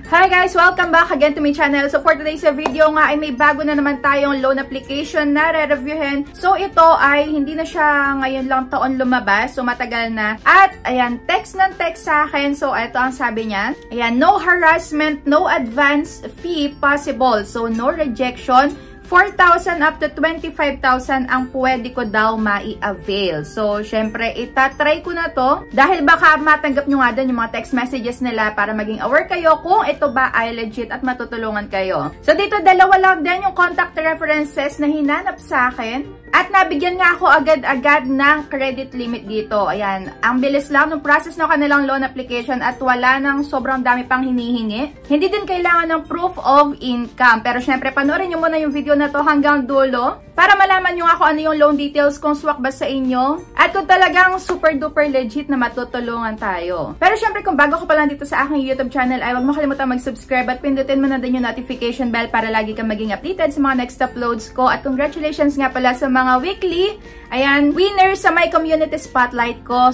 Hi guys! Welcome back again to my channel. So for today's video nga ay may bago na naman tayong loan application na re-reviewin. So ito ay hindi na siya ngayon lang taon lumabas. So matagal na. At ayan, text ng text sa akin. So ito ang sabi niya. Ayan, no harassment, no advance fee possible. So no rejection. 4,000 up to 25,000 ang pwede ko daw mai-avail. So, syempre, itatry ko na to. Dahil baka matanggap nyo nga doon yung mga text messages nila para maging aware kayo kung ito ba ay legit at matutulungan kayo. So, dito dalawa lang din yung contact references na hinanap sa akin. At nabigyan nga ako agad-agad ng credit limit dito. Ayan, ang bilis lang ng process ng kanilang loan application at wala nang sobrang dami pang hinihingi. Hindi din kailangan ng proof of income. Pero syempre, panoorin nyo muna yung video na to hanggang dulo para malaman nyo nga kung ano yung loan details, kung swak ba sa inyo, at kung talagang super duper legit na matutulungan tayo. Pero syempre, kung bago ko pa lang dito sa aking YouTube channel, ay huwag mo kalimutan mag-subscribe at pindutin mo na din yung notification bell para lagi kang maging updated sa mga next uploads ko. At congratulations nga pala sa mga weekly, ayan, winners sa my community spotlight ko.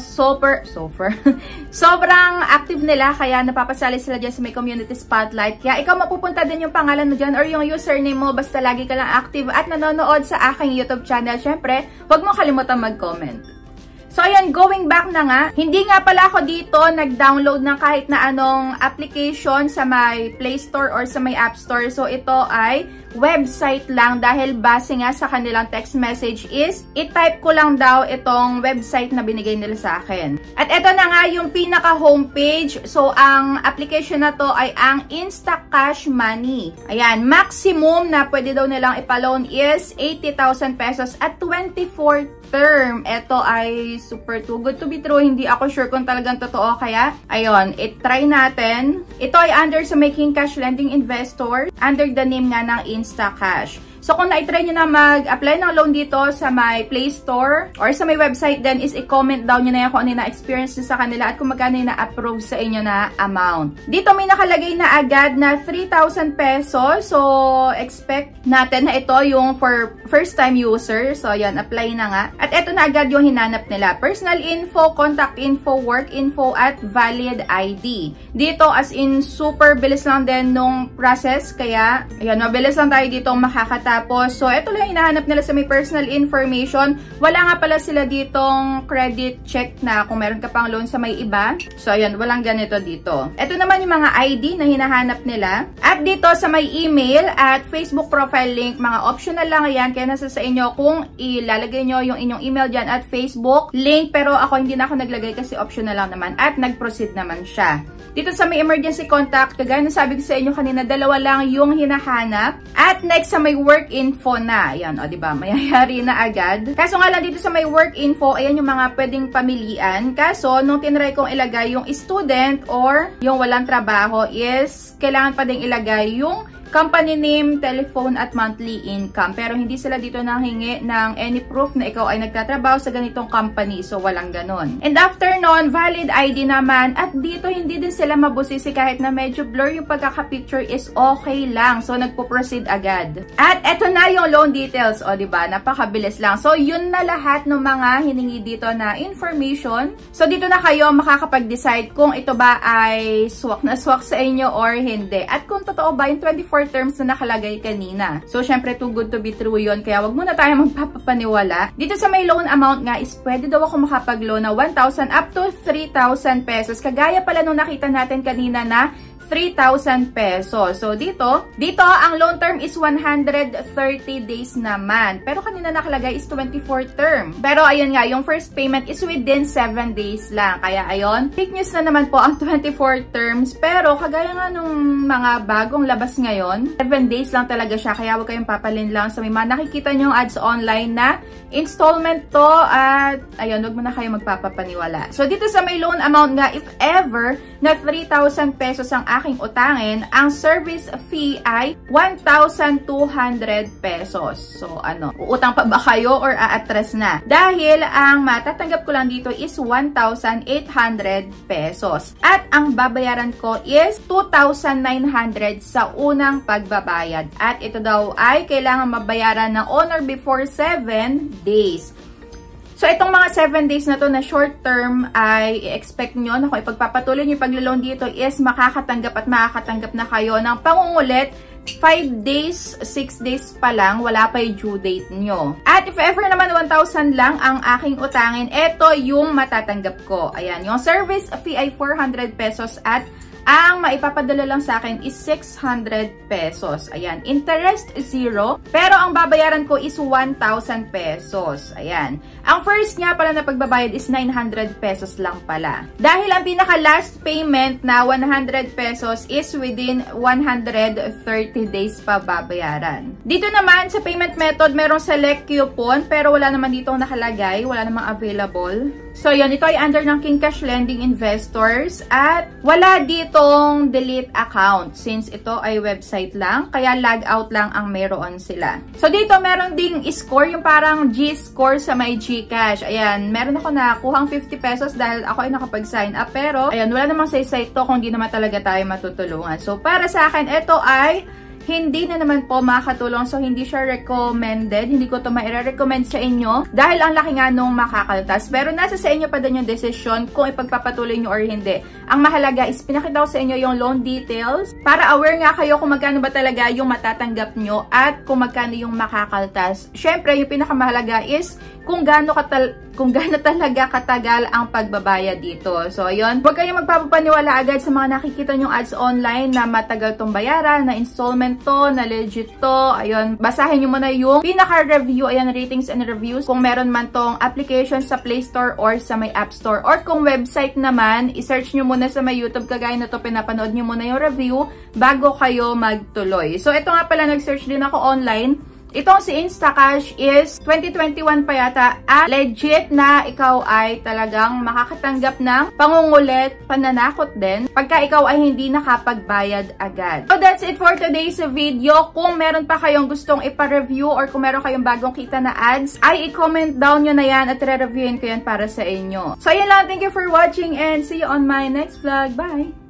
Sobrang active nila, kaya napapasali sila dyan sa my community spotlight. Kaya ikaw mapupunta din yung pangalan mo dyan or yung username mo, basta lagi ka lang active at nanonood sa aking YouTube channel. Syempre, huwag mo kalimutan mag-comment. So, ayan, going back na nga, hindi nga pala ako dito nag-download ng kahit na anong application sa my Play Store or sa my App Store. So, ito ay website lang dahil base nga sa kanilang text message is i-type ko lang daw itong website na binigay nila sa akin. At ito na nga yung pinaka-homepage. So, ang application na to ay ang Instacash Money. Ayan, maximum na pwede daw nilang ipaloan is 80,000 pesos at 24 term. Ito ay super too good to be true. Hindi ako sure kung talagang totoo. Kaya, ayun, try natin. Ito ay under sa Making Cash Lending Investor. Under the name nga ng Instacash. So, kung na-try nyo na mag-apply ng loan dito sa my Play Store or sa my website then is i-comment down nyo na yan kung ano yung na-experience nyo sa kanila at kung magkano yung na-approve sa inyo na amount. Dito may nakalagay na agad na 3,000 pesos. So, expect natin na ito yung for first-time user. So, yan, apply na nga. At ito na agad yung hinanap nila. Personal info, contact info, work info, at valid ID. Dito, as in, super bilis lang din nung process. Kaya, ayan, mabilis lang tayo dito makakatapos. So, ito lang hinahanap nila sa may personal information. Wala nga pala sila ditong credit check na kung meron ka pang loan sa may iba. So, ayan, walang ganito dito. Ito naman yung mga ID na hinahanap nila. At dito sa may email at Facebook profile link, mga optional lang yan. Kaya nasa sa inyo kung ilalagay nyo yung inyong email dyan at Facebook link. Pero ako, hindi na ako naglagay kasi optional lang naman. At nag-proceed naman siya. Dito sa may emergency contact, kagaya na sabi ko sa inyo kanina, dalawa lang yung hinahanap. At next sa may work info na. Ayan, o diba, mayayari na agad. Kaso nga lang dito sa may work info, ayan yung mga pwedeng pamilian. Kaso, nung tinry kong ilagay yung student or yung walang trabaho is, kailangan pa ding ilagay yung company name, telephone, at monthly income. Pero hindi sila dito nanghingi ng any proof na ikaw ay nagtatrabaho sa ganitong company. So, walang ganon. And after nun, valid ID naman. At dito, hindi din sila mabusisi kahit na medyo blur yung pagkaka-picture is okay lang. So, nagpo-proceed agad. At eto na yung loan details. O, diba? Napakabilis lang. So, yun na lahat ng mga hiningi dito na information. So, dito na kayo makakapag-decide kung ito ba ay swak na swak sa inyo or hindi. At kung totoo ba yung 24 terms na nakalagay kanina. So, syempre, too good to be true yun. Kaya, wag muna tayo magpapapaniwala. Dito sa may loan amount nga is pwede daw ako makapag-loan na 1,000 up to 3,000 pesos. Kagaya pala nung nakita natin kanina na 3,000 pesos. So, dito ang loan term is 130 days naman. Pero kanina nakalagay is 24 term. Pero, ayun nga, yung first payment is within 7 days lang. Kaya, ayun, fake news na naman po ang 24 terms. Pero, kagaya nga nung mga bagong labas ngayon, 7 days lang talaga siya. Kaya, huwag kayong papalin lang sa may mga nakikita nyo ads online na installment to. At, ayun, huwag mo na kayo magpapapaniwala. So, dito sa may loan amount nga, if ever na 3,000 pesos ang aking utangin, ang service fee ay 1,200 pesos. So, ano, uutang pa ba kayo or aatras na? Dahil ang matatanggap ko lang dito is 1,800 pesos. At ang babayaran ko is 2,900 sa unang pagbabayad. At ito daw ay kailangan mabayaran ng on or before 7 days. So, itong mga 7 days na to na short term ay i-expect nyo na kung ipagpapatuloy nyo yung paglo-loan dito is makakatanggap at makakatanggap na kayo ng pangungulit 5 days, 6 days pa lang, wala pa yung due date nyo. At if ever naman 1,000 lang ang aking utangin, ito yung matatanggap ko. Ayan, yung service fee ay 400 pesos at ang maipapadala lang sa akin is 600 pesos. Ayan, interest 0, pero ang babayaran ko is 1,000 pesos. Ayan. Ang first nga pala na pagbabayad is 900 pesos lang pala. Dahil ang pinaka last payment na 100 pesos is within 130 days pa babayaran. Dito naman sa payment method, merong select coupon, pero wala naman dito nakalagay, wala namang available. So, yun, ito ay under ng King Cash Lending Investors at wala ditong delete account since ito ay website lang, kaya log out lang ang meron sila. So, dito meron ding score, yung parang G-score sa may GCash. Ayan, meron ako nakuhang 50 pesos dahil ako ay nakapag-sign up, pero ayan, wala namang say-say to kung di naman talaga tayo matutulungan. So, para sa akin, ito ay hindi na naman po makakatulong. So, hindi siya recommended. Hindi ko ito maire-recommend sa inyo dahil ang laki nga nung makakaltas. Pero nasa sa inyo pa din yung decision kung ipagpapatuloy nyo or hindi. Ang mahalaga is pinakita ko sa inyo yung loan details para aware nga kayo kung magkano ba talaga yung matatanggap nyo at kung magkano yung makakaltas. Syempre, yung pinakamahalaga is kung gaano talaga katagal ang pagbabayad dito. So, ayun. Huwag kayong magpapaniwala agad sa mga nakikita nyong ads online na matagal tong bayaran, na installment to, na legit to. Ayun. Basahin nyo muna yung pinaka-review. Ayan, ratings and reviews. Kung meron man tong application sa Play Store or sa may App Store. Or kung website naman, isearch nyo muna sa may YouTube. Kagaya na to, pinapanood nyo muna yung review bago kayo magtuloy. So, ito nga pala, nag-search din ako online. Itong si Instacash is 2021 pa yata at legit na ikaw ay talagang makakatanggap ng pangungulit, pananakot din pagka ikaw ay hindi nakapagbayad agad. So that's it for today's video. Kung meron pa kayong gustong ipa-review or kung meron kayong bagong kita na ads, ay i-comment down nyo na yan at re-reviewin ko yan para sa inyo. So yun lang, thank you for watching and see you on my next vlog. Bye!